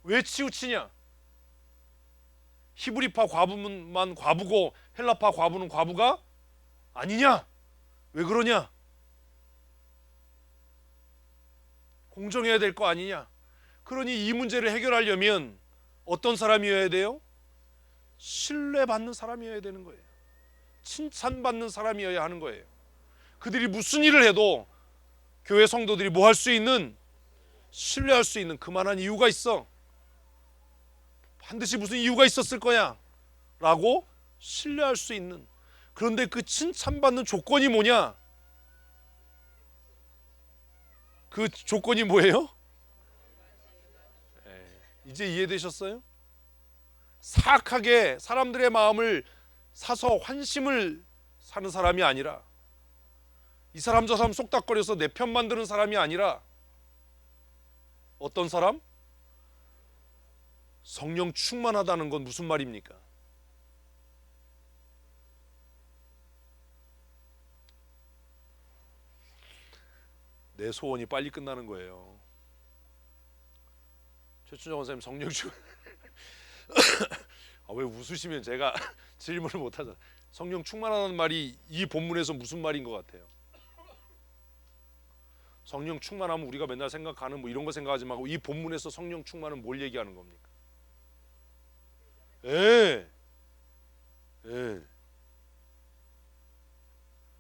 왜 치우치냐? 히브리파 과부만 과부고 헬라파 과부는 과부가 아니냐? 왜 그러냐? 공정해야 될 거 아니냐? 그러니 이 문제를 해결하려면 어떤 사람이어야 돼요? 신뢰받는 사람이어야 되는 거예요. 칭찬받는 사람이어야 하는 거예요. 그들이 무슨 일을 해도 교회 성도들이 뭐 할 수 있는, 신뢰할 수 있는 그만한 이유가 있어. 반드시 무슨 이유가 있었을 거야 라고 신뢰할 수 있는. 그런데 그 칭찬받는 조건이 뭐냐? 그 조건이 뭐예요? 이제 이해되셨어요? 사악하게 사람들의 마음을 사서 환심을 사는 사람이 아니라, 이 사람 저 사람 쏙닥거려서 내 편 만드는 사람이 아니라, 어떤 사람? 성령 충만하다는 건 무슨 말입니까? 내 소원이 빨리 끝나는 거예요. 최춘정 원사님 성령 충만. 왜 웃으시면 제가 질문을 못하잖아. 성령 충만하다는 말이 이 본문에서 무슨 말인 것 같아요? 성령 충만하면 우리가 맨날 생각하는 뭐 이런 거 생각하지 말고, 이 본문에서 성령 충만은 뭘 얘기하는 겁니까?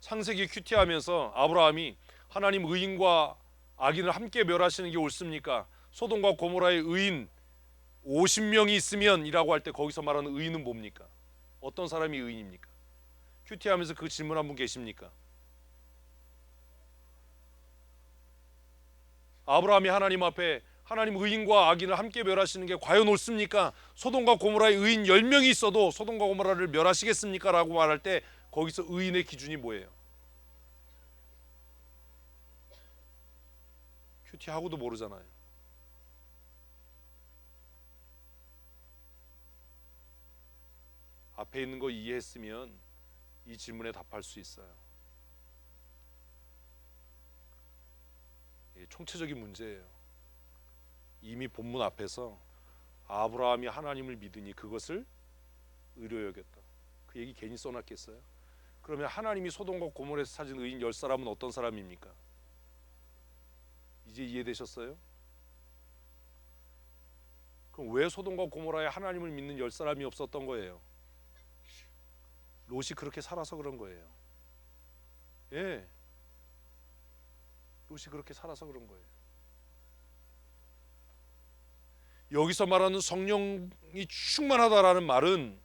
창세기 큐티하면서 아브라함이 하나님 의인과 악인을 함께 멸하시는 게 옳습니까? 소돔과 고모라의 의인 50명이 있으면 이라고 할 때 거기서 말하는 의인은 뭡니까? 어떤 사람이 의인입니까? 큐티하면서 그 질문 한 분 계십니까? 아브라함이 하나님 앞에 하나님 의인과 악인을 함께 멸하시는 게 과연 옳습니까? 소돔과 고모라의 의인 10명이 있어도 소돔과 고모라를 멸하시겠습니까? 라고 말할 때 거기서 의인의 기준이 뭐예요? 큐티하고도 모르잖아요. 앞에 있는 거 이해했으면 이 질문에 답할 수 있어요. 총체적인 문제예요. 이미 본문 앞에서 아브라함이 하나님을 믿으니 그것을 의로 여겼다. 그 얘기 괜히 써놨겠어요? 그러면 하나님이 소돔과 고모라에서 찾은 의인 10사람은 어떤 사람입니까? 이제 이해되셨어요? 그럼 왜 소돔과 고모라에 하나님을 믿는 10사람이 없었던 거예요? 롯이 그렇게 살아서 그런 거예요. 롯이 그렇게 살아서 그런 거예요. 여기서 말하는 성령이 충만하다라는 말은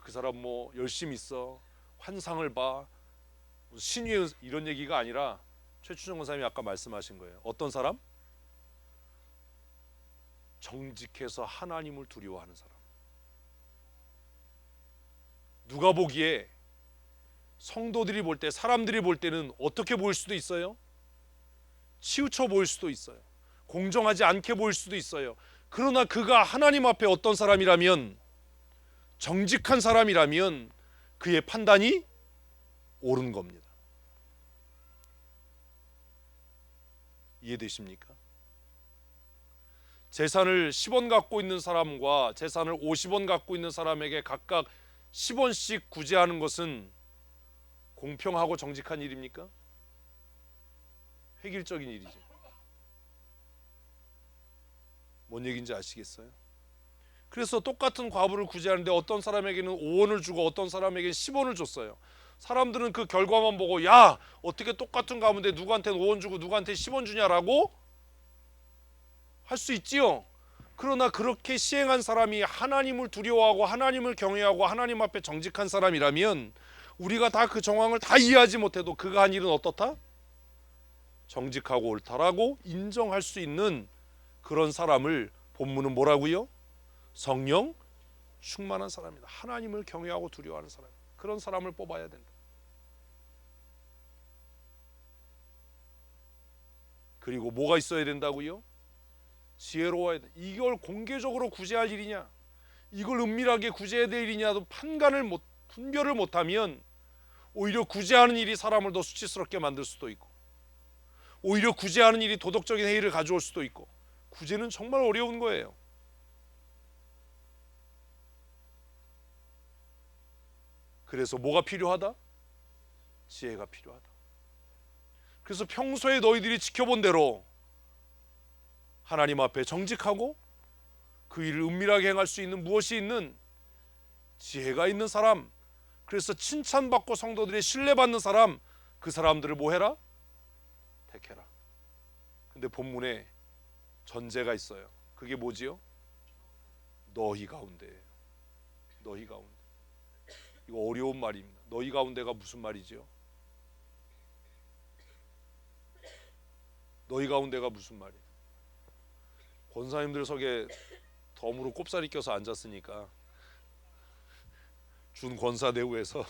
그 사람 뭐 열심히 있어, 환상을 봐, 신유의 이런 얘기가 아니라 최춘정 권사님이 아까 말씀하신 거예요. 어떤 사람? 정직해서 하나님을 두려워하는 사람. 누가 보기에, 성도들이 볼 때, 사람들이 볼 때는 어떻게 보일 수도 있어요? 치우쳐 보일 수도 있어요. 공정하지 않게 보일 수도 있어요. 그러나 그가 하나님 앞에 어떤 사람이라면, 정직한 사람이라면 그의 판단이 옳은 겁니다. 이해되십니까? 재산을 10원 갖고 있는 사람과 재산을 50원 갖고 있는 사람에게 각각 10원씩 구제하는 것은 공평하고 정직한 일입니까? 획일적인 일이죠. 뭔 얘기인지 아시겠어요? 그래서 똑같은 과부를 구제하는데 어떤 사람에게는 5원을 주고 어떤 사람에게는 10원을 줬어요. 사람들은 그 결과만 보고, 야, 어떻게 똑같은 가문인데 누구한테는 5원 주고 누구한테 10원 주냐라고 할 수 있지요. 그러나 그렇게 시행한 사람이 하나님을 두려워하고 하나님을 경외하고 하나님 앞에 정직한 사람이라면, 우리가 다 그 정황을 다 이해하지 못해도 그가 한 일은 어떻다? 정직하고 옳다라고 인정할 수 있는 그런 사람을 본문은 뭐라고요? 성령 충만한 사람이다. 하나님을 경외하고 두려워하는 사람. 그런 사람을 뽑아야 된다. 그리고 뭐가 있어야 된다고요? 지혜로워야 돼. 이걸 공개적으로 구제할 일이냐, 이걸 은밀하게 구제해야 될 일이냐도 분별을 못하면 오히려 구제하는 일이 사람을 더 수치스럽게 만들 수도 있고, 오히려 구제하는 일이 도덕적인 해이를 가져올 수도 있고, 구제는 정말 어려운 거예요. 그래서 뭐가 필요하다? 지혜가 필요하다. 그래서 평소에 너희들이 지켜본 대로 하나님 앞에 정직하고 그 일을 은밀하게 행할 수 있는 무엇이 있는 지혜가 있는 사람, 그래서 칭찬받고 성도들이 신뢰받는 사람, 그 사람들을 뭐 해라? 택해라. 근데 본문에 전제가 있어요. 그게 뭐지요? 너희 가운데. 너희 가운데. 이거 어려운 말입니다. 너희 가운데가 무슨 말이지요? 너희 가운데가 무슨 말이에요? 권사님들 석에 덤으로 꼽사리 껴서 앉았으니까 준 권사 대우에서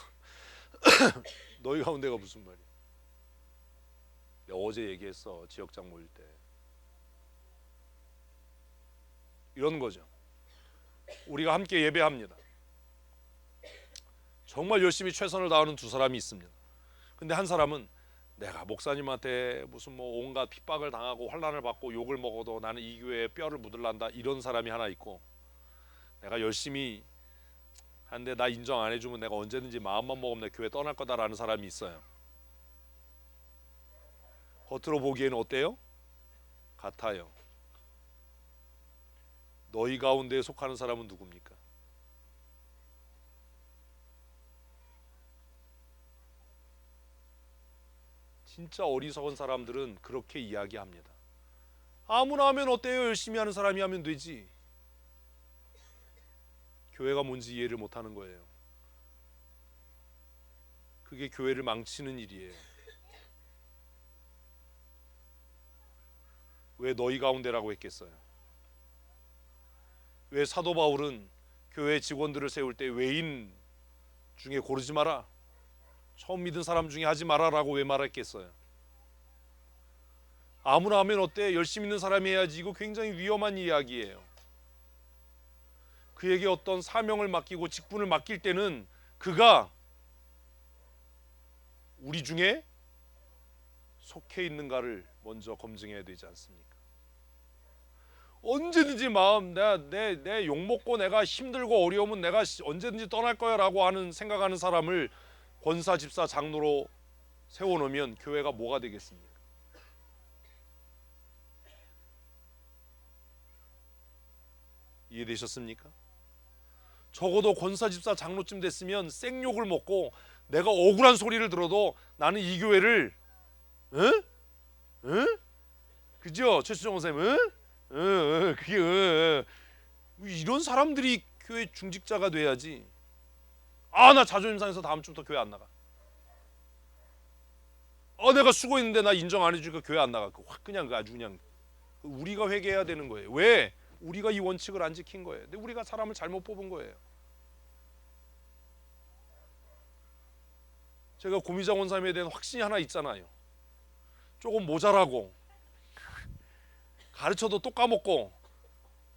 너희 가운데가 무슨 말이야? 내가 어제 얘기했어. 지역장 모일 때 이런 거죠. 우리가 함께 예배합니다. 정말 열심히 최선을 다하는 두 사람이 있습니다. 근데 한 사람은 내가 목사님한테 무슨 뭐 온갖 핍박을 당하고 환난을 받고 욕을 먹어도 나는 이 교회에 뼈를 묻을란다, 이런 사람이 하나 있고, 내가 열심히 하는데 나 인정 안 해주면 내가 언제든지 마음만 먹으면 내 교회 떠날 거다라는 사람이 있어요. 겉으로 보기에는 어때요? 같아요. 너희 가운데에 속하는 사람은 누굽니까? 진짜 어리석은 사람들은 그렇게 이야기합니다. 아무나 하면 어때요? 열심히 하는 사람이 하면 되지. 교회가 뭔지 이해를 못하는 거예요. 그게 교회를 망치는 일이에요. 왜 너희 가운데라고 했겠어요? 왜 사도 바울은 교회 직원들을 세울 때 외인 중에 고르지 마라, 처음 믿은 사람 중에 하지 마라라고 왜 말했겠어요? 아무나 하면 어때? 열심히 있는 사람이 해야지. 이거 굉장히 위험한 이야기예요. 그에게 어떤 사명을 맡기고 직분을 맡길 때는 그가 우리 중에 속해 있는가를 먼저 검증해야 되지 않습니까? 언제든지 마음 내 욕먹고 내가 힘들고 어려우면 내가 언제든지 떠날 거야 라고 하는 생각하는 사람을 권사, 집사, 장로로 세워놓으면 교회가 뭐가 되겠습니까? 이해되셨습니까? 적어도 권사, 집사, 장로쯤 됐으면 생욕을 먹고 내가 억울한 소리를 들어도 나는 이 교회를 응? 응? 그죠? 최수정 원사님 응? 그게 이런 사람들이 교회 중직자가 돼야지. 아, 나 자존심 상해서 다음 주부터 교회 안 나가. 내가 수고했는데 나 인정 안 해주니까 교회 안 나가. 확 그냥 아주 그냥 우리가 회개해야 되는 거예요. 왜? 우리가 이 원칙을 안 지킨 거예요. 근데 우리가 사람을 잘못 뽑은 거예요. 제가 고미자 원사님에 대한 확신이 하나 있잖아요. 조금 모자라고, 가르쳐도 또 까먹고,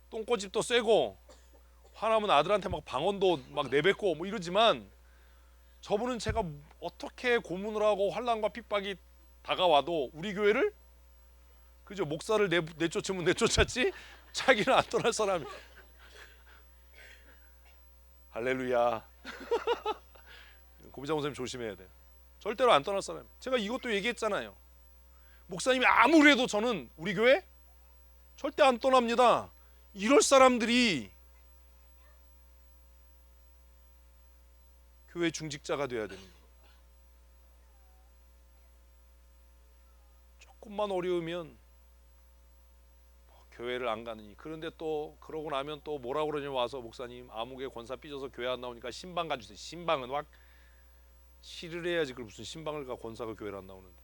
똥꼬집도 쎄고, 화나면 아들한테 막 방언도 막 내뱉고 뭐 이러지만, 저분은 제가 어떻게 고문을 하고 환난과 핍박이 다가와도 우리 교회를, 그죠? 목사를 내쫓으면 내쫓았지 자기는 안 떠날 사람이. 할렐루야. 고미자 원사님 조심해야 돼요. 절대로 안 떠날 사람. 제가 이것도 얘기했잖아요. 목사님이 아무리 해도 저는 우리 교회 절대 안 떠납니다. 이럴 사람들이 교회 중직자가 돼야 됩니다. 조금만 어려우면 교회를 안 가느니. 그런데 또 그러고 나면 또 뭐라 그러냐 와서 목사님 아무개 권사 삐져서 교회 안 나오니까 신방 가주세요. 신방은 확 치를 해야지. 그걸 무슨 신방을 가 권사가 교회를 안 나오는데.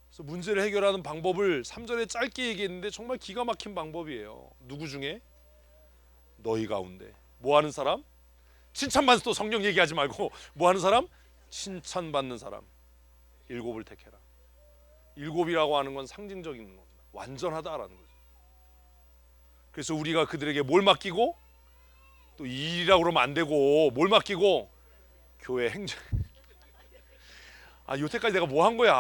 그래서 문제를 해결하는 방법을 3절에 짧게 얘기했는데 정말 기가 막힌 방법이에요. 누구 중에? 너희 가운데. 뭐 하는 사람? 칭찬받는, 또 성령 얘기하지 말고 뭐 하는 사람? 칭찬받는 사람. 7을 택해라. 7이라고 하는 건 상징적인 겁니다. 완전하다라는 거죠. 그래서 우리가 그들에게 뭘 맡기고, 또 일이라고 그러면 안 되고 뭘 맡기고, 교회 행정. 여태까지 내가 뭐 한 거야?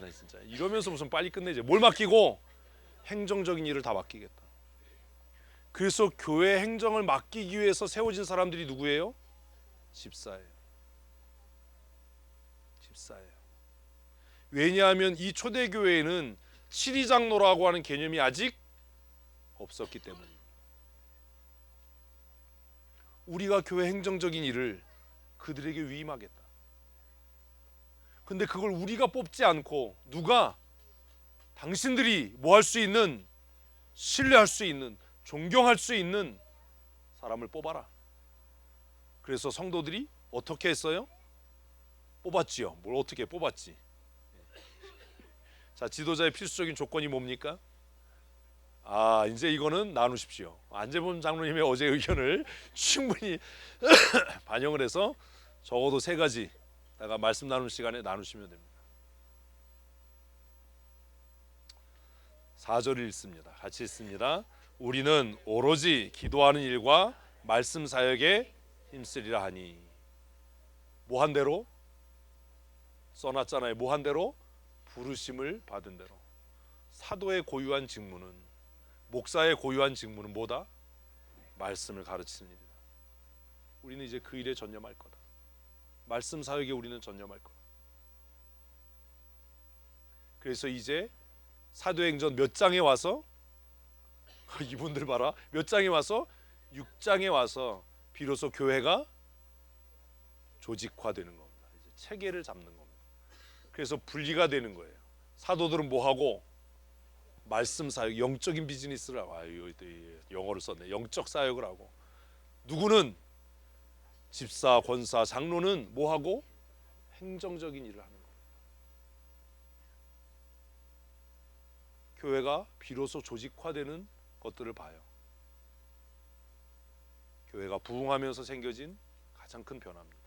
나 진짜 이러면서 무슨 빨리 끝내지. 뭘 맡기고? 행정적인 일을 다 맡기겠다. 그래서 교회 행정을 맡기기 위해서 세워진 사람들이 누구예요? 집사예요. 집사예요. 왜냐하면 이 초대교회에는 치리장로라고 하는 개념이 아직 없었기 때문입니다. 우리가 교회 행정적인 일을 그들에게 위임하겠다. 근데 그걸 우리가 뽑지 않고 누가 당신들이 뭐 할 수 있는, 신뢰할 수 있는, 존경할 수 있는 사람을 뽑아라. 그래서 성도들이 어떻게 했어요? 뽑았지요. 뭘 어떻게 뽑았지? 자, 지도자의 필수적인 조건이 뭡니까? 이제 이거는 나누십시오. 안재범 장로님의 어제 의견을 충분히 반영을 해서 적어도 3가지 내가 말씀 나눌 시간에 나누시면 됩니다. 4절을 읽습니다. 같이 읽습니다. 우리는 오로지 기도하는 일과 말씀 사역에 힘쓰리라 하니. 뭐 한 대로? 써놨잖아요. 뭐 한 대로? 부르심을 받은 대로. 사도의 고유한 직무는, 목사의 고유한 직무는 뭐다? 말씀을 가르치는 일이다. 우리는 이제 그 일에 전념할 거다. 말씀 사역에 우리는 전념할 거다. 그래서 이제 사도행전 몇 장에 와서 이분들 봐라, 몇 장에 와서 6장에 와서 비로소 교회가 조직화되는 겁니다. 이제 체계를 잡는 겁니다. 그래서 분리가 되는 거예요. 사도들은 뭐 하고? 말씀 사역, 영적인 비즈니스를 하고, 영어를 썼네. 영적 사역을 하고, 누구는 집사, 권사, 장로는 뭐 하고? 행정적인 일을 하는 거예요. 교회가 비로소 조직화되는 것들을 봐요. 교회가 부흥하면서 생겨진 가장 큰 변화입니다.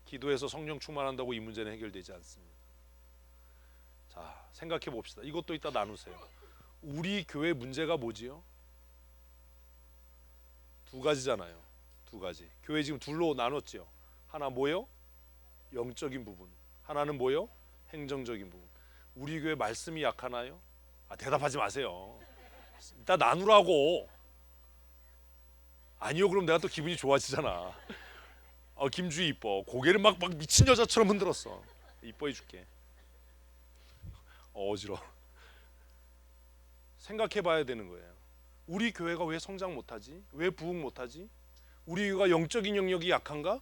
기도해서 성령 충만한다고 이 문제는 해결되지 않습니다. 자, 생각해 봅시다. 이것도 이따 나누세요. 우리 교회 문제가 뭐지요? 2가지잖아요. 2가지. 교회 지금 둘로 나눴죠. 하나 뭐요? 영적인 부분. 하나는 뭐요? 행정적인 부분. 우리 교회 말씀이 약하나요? 대답하지 마세요. 일단 나누라고. 아니요, 그럼 내가 또 기분이 좋아지잖아. 김주희 이뻐. 고개를 막 미친 여자처럼 흔들었어. 이뻐해 줄게. 어지러워. 생각해 봐야 되는 거예요. 우리 교회가 왜 성장 못하지? 왜 부흥 못하지? 우리 교회가 영적인 영역이 약한가?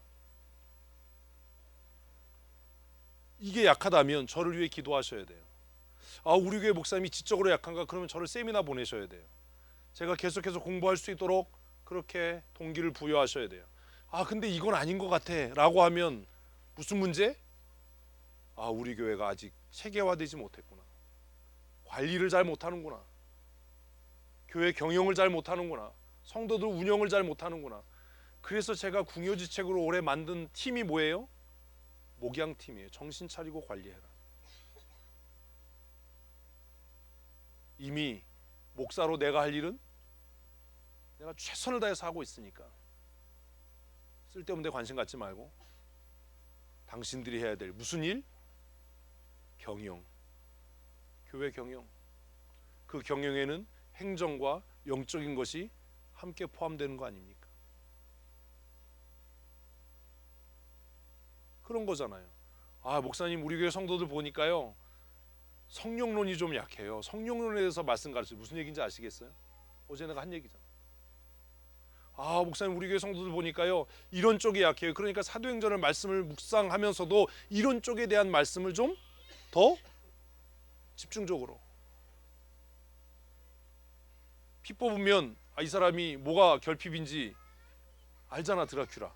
이게 약하다면 저를 위해 기도하셔야 돼요. 우리 교회 목사님이 지적으로 약한가? 그러면 저를 세미나 보내셔야 돼요. 제가 계속해서 공부할 수 있도록 그렇게 동기를 부여하셔야 돼요. 근데 이건 아닌 것 같아 라고 하면 무슨 문제? 우리 교회가 아직 체계화되지 못했구나. 관리를 잘 못하는구나. 교회 경영을 잘 못하는구나. 성도들 운영을 잘 못하는구나. 그래서 제가 궁요지책으로 올해 만든 팀이 뭐예요? 목양팀이에요. 정신 차리고 관리해라. 이미 목사로 내가 할 일은 내가 최선을 다해서 하고 있으니까 쓸데없는 데 관심 갖지 말고 당신들이 해야 될 무슨 일? 경영. 교회 경영. 그 경영에는 행정과 영적인 것이 함께 포함되는 거 아닙니까? 그런 거잖아요. 목사님 우리 교회 성도들 보니까요 성령론이 좀 약해요. 성령론에 대해서 말씀 가르쳐요. 무슨 얘기인지 아시겠어요? 어제 내가 한 얘기잖아. 목사님 우리 교회 성도들 보니까요 이런 쪽이 약해요. 그러니까 사도행전을 말씀을 묵상하면서도 이런 쪽에 대한 말씀을 좀 더 집중적으로. 피 뽑으면 이 사람이 뭐가 결핍인지 알잖아, 드라큘라.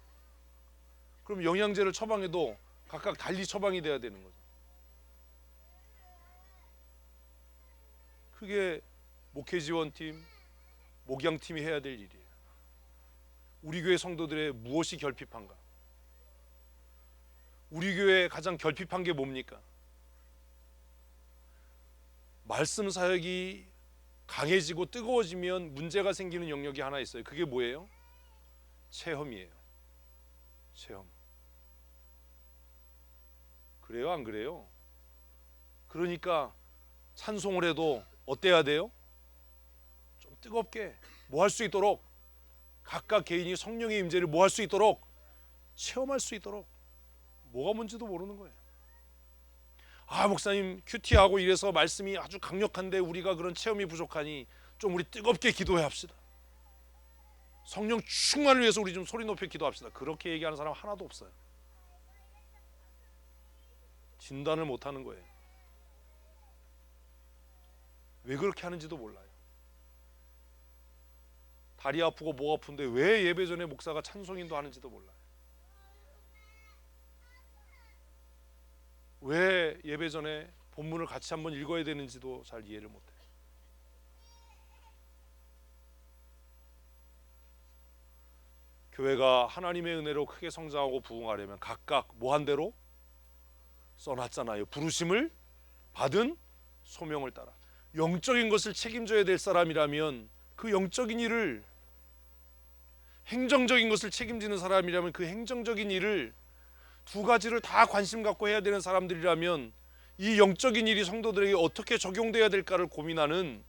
그럼 영양제를 처방해도 각각 달리 처방이 돼야 되는 거죠. 그게 목회지원팀, 목양팀이 해야 될 일이에요. 우리 교회 성도들의 무엇이 결핍한가? 우리 교회에 가장 결핍한 게 뭡니까? 말씀 사역이 강해지고 뜨거워지면 문제가 생기는 영역이 하나 있어요. 그게 뭐예요? 체험이에요. 체험. 그래요, 안 그래요? 그러니까 찬송을 해도 어때야 돼요? 좀 뜨겁게 뭐 할 수 있도록, 각각 개인이 성령의 임재를 뭐 할 수 있도록, 체험할 수 있도록. 뭐가 뭔지도 모르는 거예요. 아, 목사님 큐티하고 이래서 말씀이 아주 강력한데 우리가 그런 체험이 부족하니 좀 우리 뜨겁게 기도해 합시다. 성령 충만을 위해서 우리 좀 소리 높여 기도합시다. 그렇게 얘기하는 사람 하나도 없어요. 진단을 못하는 거예요. 왜 그렇게 하는지도 몰라요. 다리 아프고 목 아픈데 왜 예배 전에 목사가 찬송인도 하는지도 몰라요. 왜 예배 전에 본문을 같이 한번 읽어야 되는지도 잘 이해를 못해요. 교회가 하나님의 은혜로 크게 성장하고 부흥하려면 각각 뭐 한 대로 써놨잖아요. 부르심을 받은 소명을 따라. 영적인 것을 책임져야 될 사람이라면 그 영적인 일을, 행정적인 것을 책임지는 사람이라면 그 행정적인 일을, 두 가지를 다 관심 갖고 해야 되는 사람들이라면 이 영적인 일이 성도들에게 어떻게 적용돼야 될까를 고민하는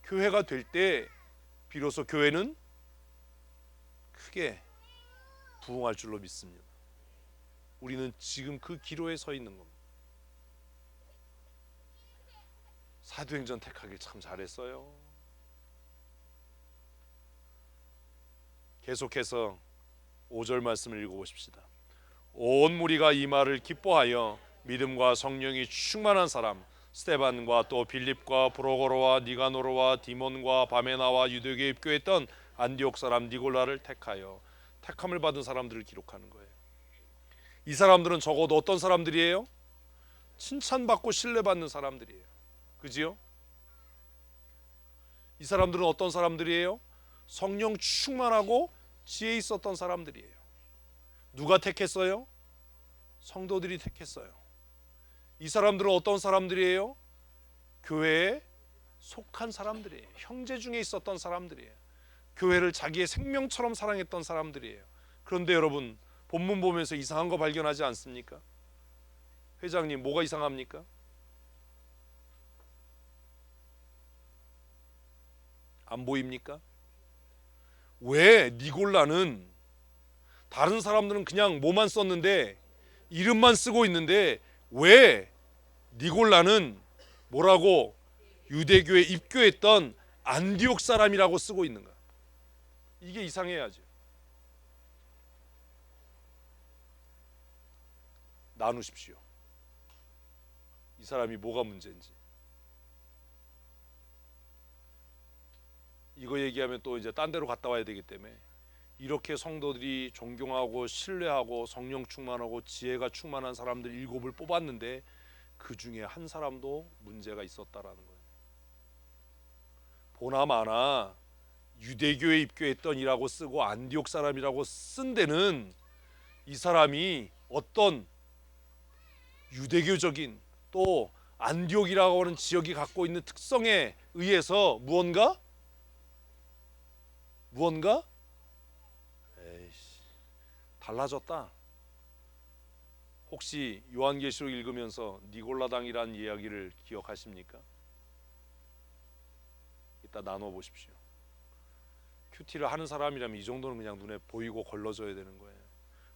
교회가 될 때 비로소 교회는 크게 부흥할 줄로 믿습니다. 우리는 지금 그 기로에 서 있는 겁니다. 사도행전 택하길 참 잘했어요. 계속해서 5절 말씀을 읽어보십시다. 온 무리가 이 말을 기뻐하여 믿음과 성령이 충만한 사람 스데반과 또 빌립과 브로고로와 니가노로와 디몬과 바메나와 유대교에 입교했던 안디옥 사람 니골라를 택하여, 택함을 받은 사람들을 기록하는 거예요. 이 사람들은 적어도 어떤 사람들이에요? 칭찬받고 신뢰받는 사람들이에요. 그지요? 이 사람들은 어떤 사람들이에요? 성령 충만하고 지혜 있었던 사람들이에요. 누가 택했어요? 성도들이 택했어요. 이 사람들은 어떤 사람들이에요? 교회에 속한 사람들이에요. 형제 중에 있었던 사람들이에요. 교회를 자기의 생명처럼 사랑했던 사람들이에요. 그런데 여러분, 본문 보면서 이상한 거 발견하지 않습니까? 회장님, 뭐가 이상합니까? 안 보입니까? 왜 니골라는, 다른 사람들은 그냥 뭐만 썼는데 이름만 쓰고 있는데 왜 니골라는 뭐라고 유대교에 입교했던 안디옥 사람이라고 쓰고 있는가? 이게 이상해야죠. 나누십시오. 이 사람이 뭐가 문제인지. 이거 얘기하면 또 이제 딴 데로 갔다 와야 되기 때문에, 이렇게 성도들이 존경하고 신뢰하고 성령 충만하고 지혜가 충만한 사람들 7을 뽑았는데 그 중에 한 사람도 문제가 있었다라는 거예요. 보나마나 유대교에 입교했던 이라고 쓰고 안디옥 사람이라고 쓴 데는 이 사람이 어떤 유대교적인, 또 안디옥이라고 하는 지역이 갖고 있는 특성에 의해서 무언가 달라졌다. 혹시 요한계시록 읽으면서 니골라당이라는 이야기를 기억하십니까? 이따 나눠보십시오. 큐티를 하는 사람이라면 이 정도는 그냥 눈에 보이고 걸러져야 되는 거예요.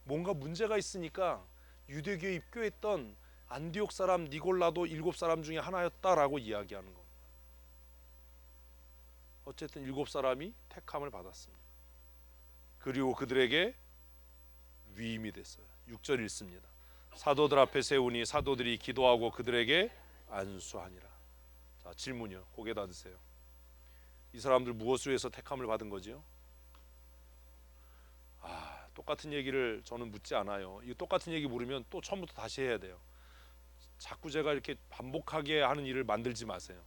뭔가 문제가 있으니까 유대교에 입교했던 안디옥 사람 니골라도 7사람 중에 하나였다라고 이야기하는 겁니다. 어쨌든 7사람이 택함을 받았습니다. 그리고 그들에게 위임이 됐어요. 6절 읽습니다. 사도들 앞에 세우니 사도들이 기도하고 그들에게 안수하니라. 자, 질문이요. 고개 닫으세요. 이 사람들 무엇을 위해서 택함을 받은 거지요? 똑같은 얘기를 저는 묻지 않아요. 이 똑같은 얘기 물으면 또 처음부터 다시 해야 돼요. 자꾸 제가 이렇게 반복하게 하는 일을 만들지 마세요.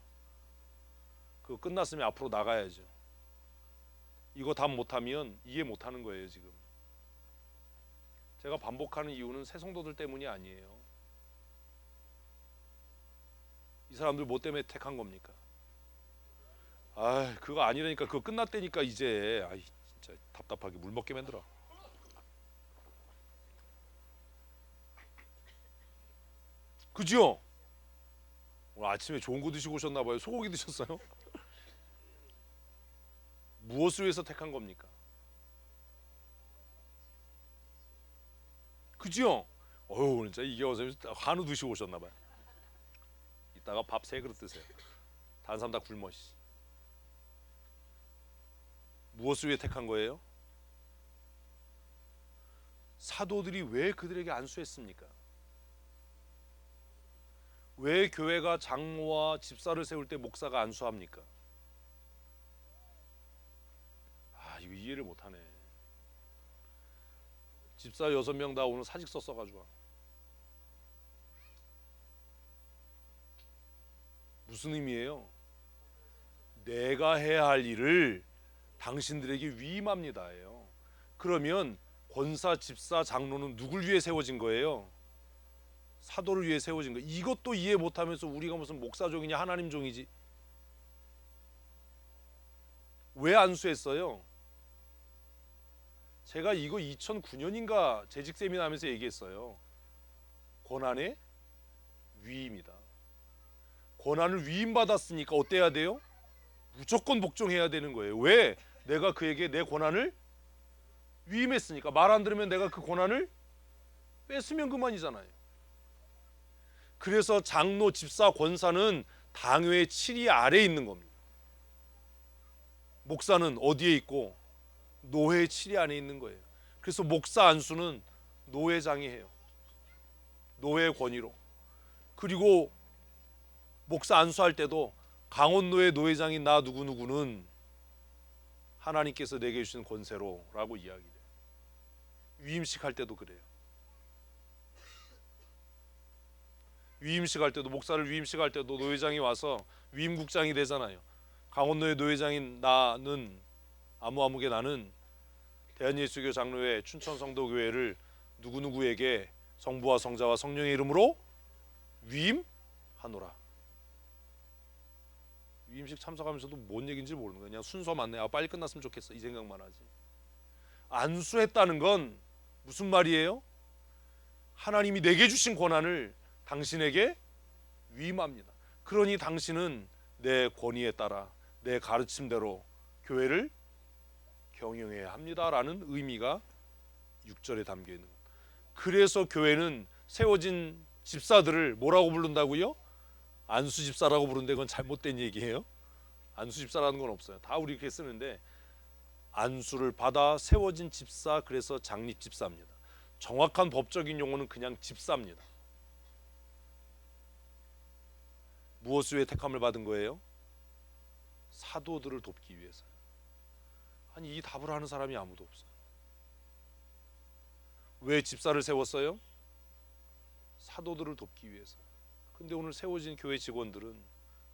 그거 끝났으면 앞으로 나가야죠. 이거 답 못하면 이해 못하는 거예요. 지금 제가 반복하는 이유는 새 성도들 때문이 아니에요. 이 사람들 뭐 때문에 택한 겁니까? 그거 아니라니까. 그거 끝났다니까. 이제 진짜 답답하게 물 먹게 만들어. 그죠? 오늘 아침에 좋은 거 드시고 오셨나 봐요. 소고기 드셨어요? 무엇을 위해서 택한 겁니까? 그죠? 오늘 진짜 이경호 선생님 한우 드시고 오셨나 봐요. 이따가 밥 3그릇 드세요. 다른 사람 다 굶어. 무엇을 위해 택한 거예요? 사도들이 왜 그들에게 안수했습니까? 왜 교회가 장로와 집사를 세울 때 목사가 안수합니까? 이거 이해를 못하네. 집사 6명 다 오늘 사직서 써가지고 무슨 의미예요? 내가 해야 할 일을 당신들에게 위임합니다예요. 그러면 권사, 집사, 장로는 누굴 위해 세워진 거예요? 사도를 위해 세워진 거예요. 이것도 이해 못하면서 우리가 무슨 목사종이냐 하나님 종이지. 왜 안수했어요? 제가 이거 2009년인가 재직 세미나 하면서 얘기했어요. 권한의 위임이다. 권한을 위임받았으니까 어때야 돼요? 무조건 복종해야 되는 거예요. 왜? 내가 그에게 내 권한을 위임했으니까. 말 안 들으면 내가 그 권한을 뺐으면 그만이잖아요. 그래서 장로, 집사, 권사는 당회의 칠위 아래에 있는 겁니다. 목사는 어디에 있고? 노회의 칠위 안에 있는 거예요. 그래서 목사 안수는 노회장이 해요. 노회의 권위로. 그리고 목사 안수할 때도 강원노회 노회장인 나 누구누구는 하나님께서 내게 주신 권세로 라고 이야기해요. 위임식 할 때도 그래요. 위임식 할 때도, 목사를 위임식 할 때도 노회장이 와서 위임국장이 되잖아요. 강원노회 노회장인 나는 아무개 나는 대한예수교 장로회 춘천성도교회를 누구누구에게 성부와 성자와 성령의 이름으로 위임하노라. 위임식 참석하면서도 뭔 얘기인지 모르는 거야. 그냥 순서 맞네. 빨리 끝났으면 좋겠어. 이 생각만 하지. 안수했다는 건 무슨 말이에요? 하나님이 내게 주신 권한을 당신에게 위임합니다. 그러니 당신은 내 권위에 따라 내 가르침대로 교회를 경영해야 합니다라는 의미가 6절에 담겨 있는 겁니다. 그래서 교회는 세워진 집사들을 뭐라고 부른다고요? 안수집사라고 부르는데 그건 잘못된 얘기예요. 안수집사라는 건 없어요. 다 우리 이렇게 쓰는데 안수를 받아 세워진 집사, 그래서 장립집사입니다. 정확한 법적인 용어는 그냥 집사입니다. 무엇을 위해 택함을 받은 거예요? 사도들을 돕기 위해서요. 아니 이 답을 하는 사람이 아무도 없어요. 왜 집사를 세웠어요? 사도들을 돕기 위해서요. 근데 오늘 세워진 교회 직원들은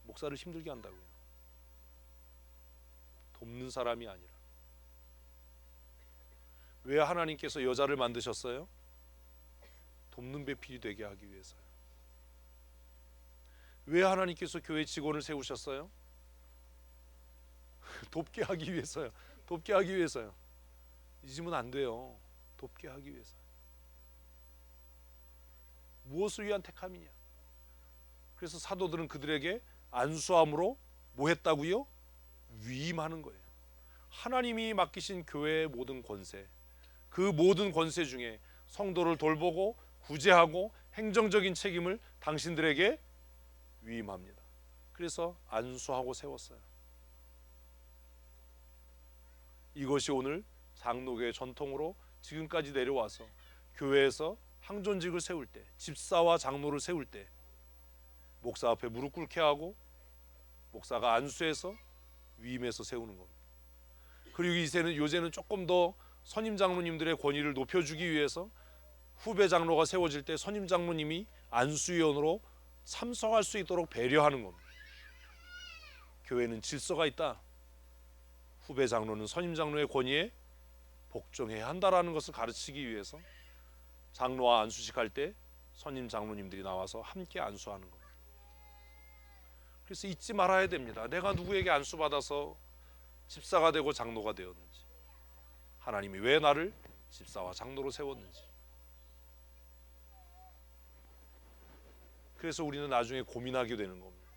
목사를 힘들게 한다고요. 돕는 사람이 아니라. 왜 하나님께서 여자를 만드셨어요? 돕는 배필이 되게 하기 위해서요. 왜 하나님께서 교회 직원을 세우셨어요? 돕게 하기 위해서요. 돕게 하기 위해서요. 잊으면 안 돼요. 돕게 하기 위해서요. 무엇을 위한 택함이냐? 그래서 사도들은 그들에게 안수함으로 뭐 했다고요? 위임하는 거예요. 하나님이 맡기신 교회의 모든 권세, 그 모든 권세 중에 성도를 돌보고 구제하고 행정적인 책임을 당신들에게 위임합니다. 그래서 안수하고 세웠어요. 이것이 오늘 장로교의 전통으로 지금까지 내려와서 교회에서 항존직을 세울 때, 집사와 장로를 세울 때 목사 앞에 무릎 꿇게 하고 목사가 안수해서 위임해서 세우는 겁니다. 그리고 요새는 조금 더 선임 장로님들의 권위를 높여주기 위해서 후배 장로가 세워질 때 선임 장로님이 안수위원으로 참석할 수 있도록 배려하는 겁니다. 교회는 질서가 있다. 후배 장로는 선임 장로의 권위에 복종해야 한다라는 것을 가르치기 위해서 장로와 안수식 할 때 선임 장로님들이 나와서 함께 안수하는 겁니다. 그래서 잊지 말아야 됩니다. 내가 누구에게 안수받아서 집사가 되고 장로가 되었는지, 하나님이 왜 나를 집사와 장로로 세웠는지. 그래서 우리는 나중에 고민하게 되는 겁니다.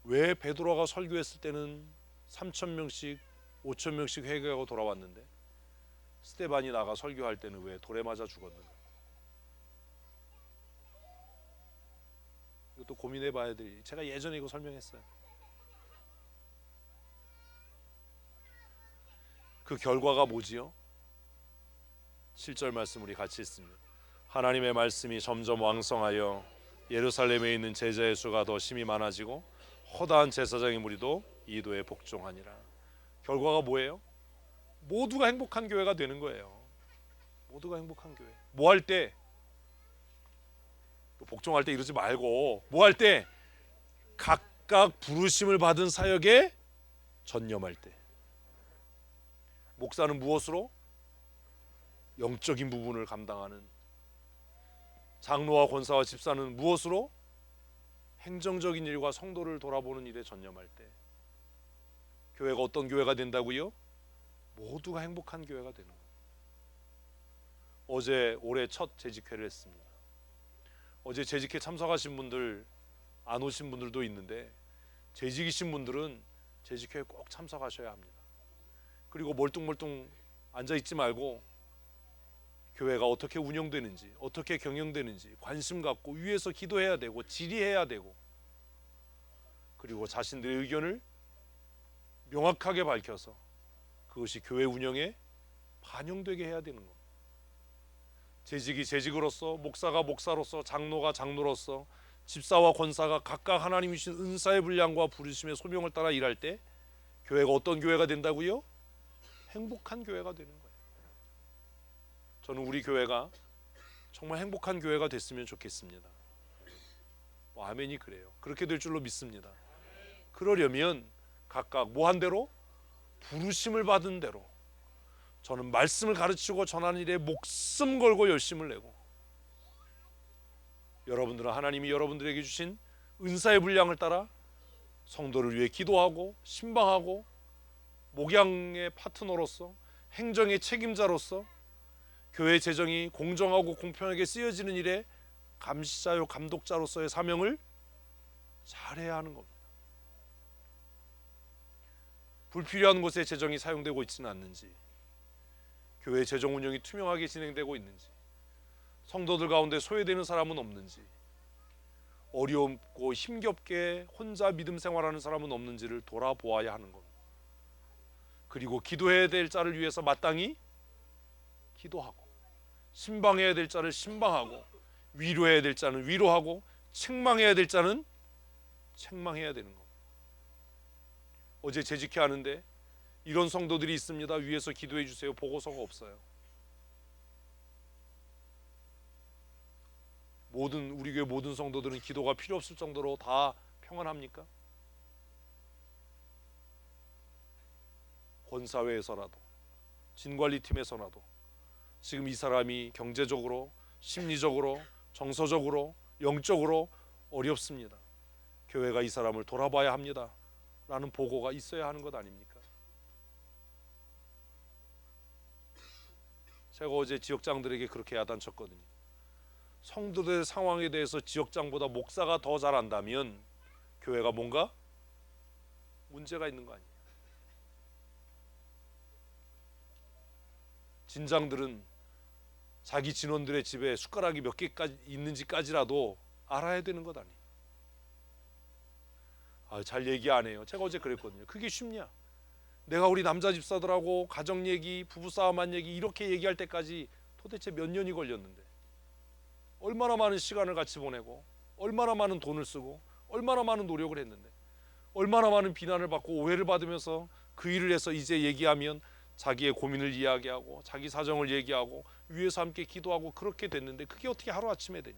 왜 베드로가 설교했을 때는 3,000명씩 5,000명씩 회개하고 돌아왔는데 스데반이 나가 설교할 때는 왜 돌에 맞아 죽었는가? 이것도 고민해 봐야 될. 제가 예전에 이거 설명했어요. 그 결과가 뭐지요? 7절 말씀 우리 같이 읽습니다. 하나님의 말씀이 점점 왕성하여 예루살렘에 있는 제자의 수가 더 심히 많아지고 허다한 제사장의 무리도 이도에 복종하니라. 결과가 뭐예요? 모두가 행복한 교회가 되는 거예요. 모두가 행복한 교회. 뭐 할 때? 복종할 때 이러지 말고 뭐 할 때? 각각 부르심을 받은 사역에 전념할 때. 목사는 무엇으로? 영적인 부분을 감당하는. 장로와 권사와 집사는 무엇으로? 행정적인 일과 성도를 돌아보는 일에 전념할 때. 교회가 어떤 교회가 된다고요? 모두가 행복한 교회가 되는 거예요. 어제 올해 첫 재직회를 했습니다. 어제 재직회 참석하신 분들 안 오신 분들도 있는데 재직이신 분들은 재직회에 꼭 참석하셔야 합니다. 그리고 멀뚱멀뚱 앉아있지 말고 교회가 어떻게 운영되는지 어떻게 경영되는지 관심 갖고 위에서 기도해야 되고 질의해야 되고 그리고 자신들의 의견을 명확하게 밝혀서 그것이 교회 운영에 반영되게 해야 되는 겁니다. 재직이 재직으로서 목사가 목사로서 장로가 장로로서 집사와 권사가 각각 하나님이 주신 은사의 분량과 부르심의 소명을 따라 일할 때 교회가 어떤 교회가 된다고요? 행복한 교회가 되는 거예요. 저는 우리 교회가 정말 행복한 교회가 됐으면 좋겠습니다. 아멘이 그래요. 그렇게 될 줄로 믿습니다. 그러려면 각각 뭐 한 대로? 부르심을 받은 대로 저는 말씀을 가르치고 전하는 일에 목숨 걸고 열심을 내고 여러분들은 하나님이 여러분들에게 주신 은사의 분량을 따라 성도를 위해 기도하고 신방하고 목양의 파트너로서 행정의 책임자로서 교회 재정이 공정하고 공평하게 쓰여지는 일에 감시자요 감독자로서의 사명을 잘해야 하는 겁니다. 불필요한 곳에 재정이 사용되고 있지는 않는지, 교회 재정 운영이 투명하게 진행되고 있는지, 성도들 가운데 소외되는 사람은 없는지, 어렵고 힘겹게 혼자 믿음 생활하는 사람은 없는지를 돌아보아야 하는 겁니다. 그리고 기도해야 될 자를 위해서 마땅히 기도하고, 신방해야 될 자를 신방하고, 위로해야 될 자는 위로하고, 책망해야 될 자는 책망해야 되는 겁니다. 어제 재직회 하는데 이런 성도들이 있습니다. 위에서 기도해 주세요. 보고서가 없어요. 우리 교회 모든 성도들은 기도가 필요 없을 정도로 다 평안합니까? 권사회에서라도 진관리팀에서라도 지금 이 사람이 경제적으로, 심리적으로, 정서적으로, 영적으로 어렵습니다. 교회가 이 사람을 돌아봐야 합니다. 라는 보고가 있어야 하는 것 아닙니까? 제가 어제 지역장들에게 그렇게 야단쳤거든요. 성도들의 상황에 대해서 지역장보다 목사가 더 잘 안다면 교회가 뭔가 문제가 있는 거 아니에요. 진장들은 자기 진원들의 집에 숟가락이 몇 개까지 있는지까지라도 알아야 되는 것 아니에요. 잘 얘기 안 해요. 제가 어제 그랬거든요. 그게 쉽냐? 내가 우리 남자 집사들하고 가정 얘기, 부부싸움한 얘기 이렇게 얘기할 때까지 도대체 몇 년이 걸렸는데 얼마나 많은 시간을 같이 보내고 얼마나 많은 돈을 쓰고 얼마나 많은 노력을 했는데 얼마나 많은 비난을 받고 오해를 받으면서 그 일을 해서 이제 얘기하면 자기의 고민을 이야기하고 자기 사정을 얘기하고 위에서 함께 기도하고 그렇게 됐는데 그게 어떻게 하루아침에 되냐?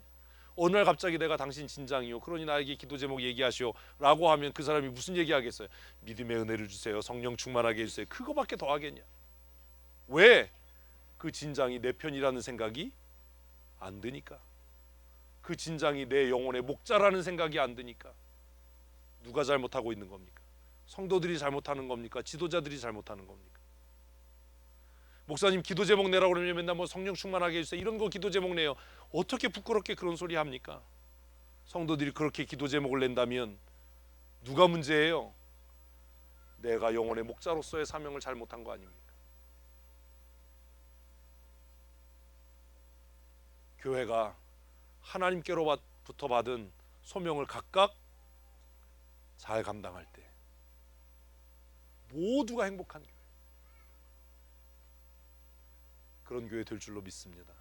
어느 날 갑자기 내가 당신 진장이요 그러니 나에게 기도 제목 얘기하시오 라고 하면 그 사람이 무슨 얘기하겠어요? 믿음의 은혜를 주세요. 성령 충만하게 해주세요. 그거밖에 더 하겠냐? 왜? 그 진장이 내 편이라는 생각이 안 드니까. 그 진장이 내 영혼의 목자라는 생각이 안 드니까. 누가 잘못하고 있는 겁니까? 성도들이 잘못하는 겁니까? 지도자들이 잘못하는 겁니까? 목사님 기도 제목 내라고 그러면 맨날 뭐 성령 충만하게 해주세요 이런 거 기도 제목 내요. 어떻게 부끄럽게 그런 소리 합니까? 성도들이 그렇게 기도 제목을 낸다면 누가 문제예요? 내가 영혼의 목자로서의 사명을 잘못한 거 아닙니까? 교회가 하나님께로부터 받은 소명을 각각 잘 감당할 때 모두가 행복한 교회, 그런 교회 될 줄로 믿습니다.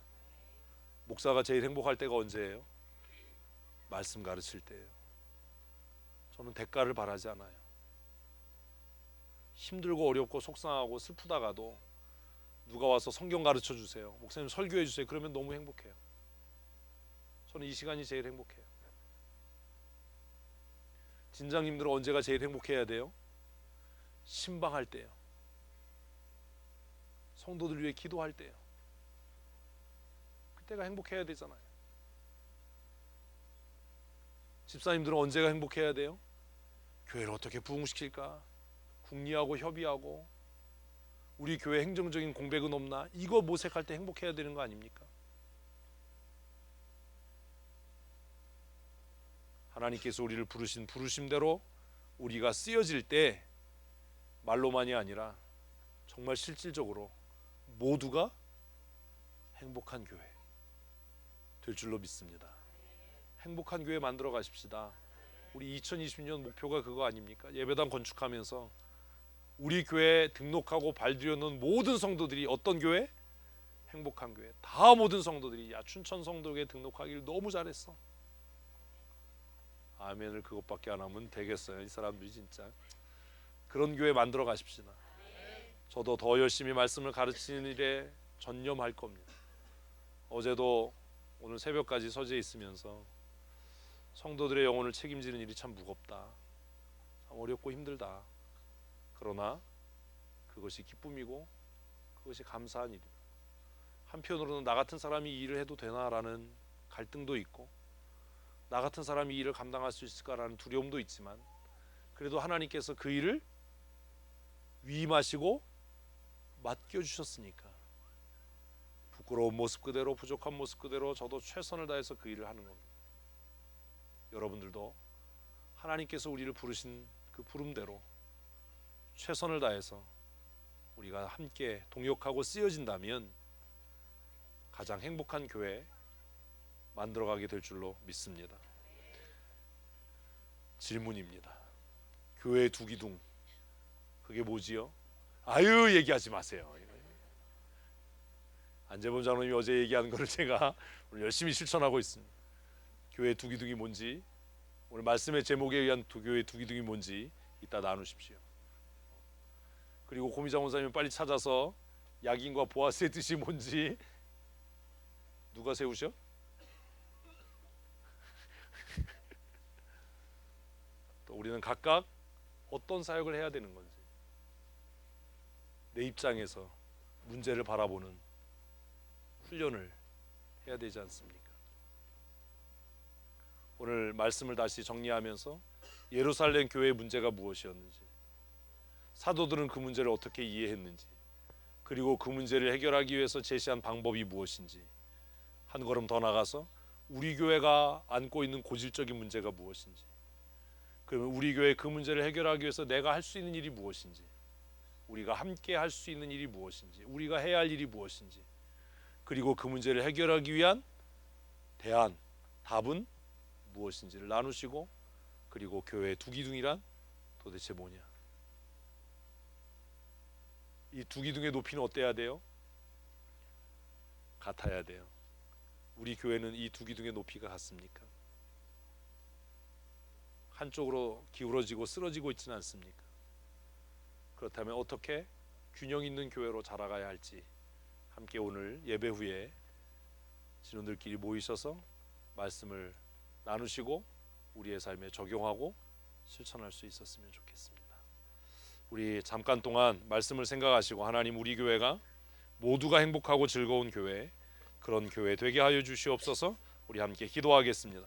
목사가 제일 행복할 때가 언제예요? 말씀 가르칠 때예요. 저는 대가를 바라지 않아요. 힘들고 어렵고 속상하고 슬프다가도 누가 와서 성경 가르쳐 주세요, 목사님 설교해 주세요, 그러면 너무 행복해요. 저는 이 시간이 제일 행복해요. 진장님들은 언제가 제일 행복해야 돼요? 신방할 때요. 성도들 위해 기도할 때요. 그때가 행복해야 되잖아요. 집사님들은 언제가 행복해야 돼요? 교회를 어떻게 부흥시킬까? 궁리하고 협의하고 우리 교회 행정적인 공백은 없나? 이거 모색할 때 행복해야 되는 거 아닙니까? 하나님께서 우리를 부르신 부르심대로 우리가 쓰여질 때 말로만이 아니라 정말 실질적으로 모두가 행복한 교회 될 줄로 믿습니다. 행복한 교회 만들어 가십시다. 우리 2020년 목표가 그거 아닙니까? 예배당 건축하면서 우리 교회에 등록하고 발들여놓은 모든 성도들이 어떤 교회? 행복한 교회. 다 모든 성도들이 야 춘천 성도교회 등록하기를 너무 잘했어. 아멘을 그것밖에 안 하면 되겠어요? 이 사람들이 진짜. 그런 교회 만들어 가십시다. 저도 더 열심히 말씀을 가르치는 일에 전념할 겁니다. 어제도 오늘 새벽까지 서재에 있으면서 성도들의 영혼을 책임지는 일이 참 무겁다, 참 어렵고 힘들다. 그러나 그것이 기쁨이고 그것이 감사한 일이다. 한편으로는 나 같은 사람이 이 일을 해도 되나라는 갈등도 있고 나 같은 사람이 이 일을 감당할 수 있을까라는 두려움도 있지만 그래도 하나님께서 그 일을 위임하시고 맡겨주셨으니까 부끄러운 모습 그대로 부족한 모습 그대로 저도 최선을 다해서 그 일을 하는 겁니다. 여러분들도 하나님께서 우리를 부르신 그 부름대로 최선을 다해서 우리가 함께 동역하고 쓰여진다면 가장 행복한 교회 만들어가게 될 줄로 믿습니다. 질문입니다. 교회 두 기둥 그게 뭐지요? 아유 얘기하지 마세요. 안재범 장로님이 어제 얘기한 거를 제가 오늘 열심히 실천하고 있습니다. 교회 두 기둥이 뭔지, 오늘 말씀의 제목에 의한 교회 두 기둥이 뭔지 이따 나누십시오. 그리고 고미장 원사님 빨리 찾아서 야긴과 보아스의 뜻이 뭔지 누가 세우셔? 또 우리는 각각 어떤 사역을 해야 되는 건지 내 입장에서 문제를 바라보는 훈련을 해야 되지 않습니까? 오늘 말씀을 다시 정리하면서 예루살렘 교회의 문제가 무엇이었는지, 사도들은 그 문제를 어떻게 이해했는지, 그리고 그 문제를 해결하기 위해서 제시한 방법이 무엇인지, 한 걸음 더 나가서 우리 교회가 안고 있는 고질적인 문제가 무엇인지, 그러면 우리 교회 그 문제를 해결하기 위해서 내가 할 수 있는 일이 무엇인지, 우리가 함께 할 수 있는 일이 무엇인지, 우리가 해야 할 일이 무엇인지, 그리고 그 문제를 해결하기 위한 대안, 답은 무엇인지를 나누시고, 그리고 교회의 두 기둥이란 도대체 뭐냐, 이 두 기둥의 높이는 어때야 돼요? 같아야 돼요. 우리 교회는 이 두 기둥의 높이가 같습니까? 한쪽으로 기울어지고 쓰러지고 있지는 않습니까? 그렇다면 어떻게 균형 있는 교회로 자라가야 할지 함께 오늘 예배 후에 진원들끼리 모이셔서 말씀을 나누시고 우리의 삶에 적용하고 실천할 수 있었으면 좋겠습니다. 우리 잠깐 동안 말씀을 생각하시고 하나님 우리 교회가 모두가 행복하고 즐거운 교회, 그런 교회 되게 하여 주시옵소서. 우리 함께 기도하겠습니다.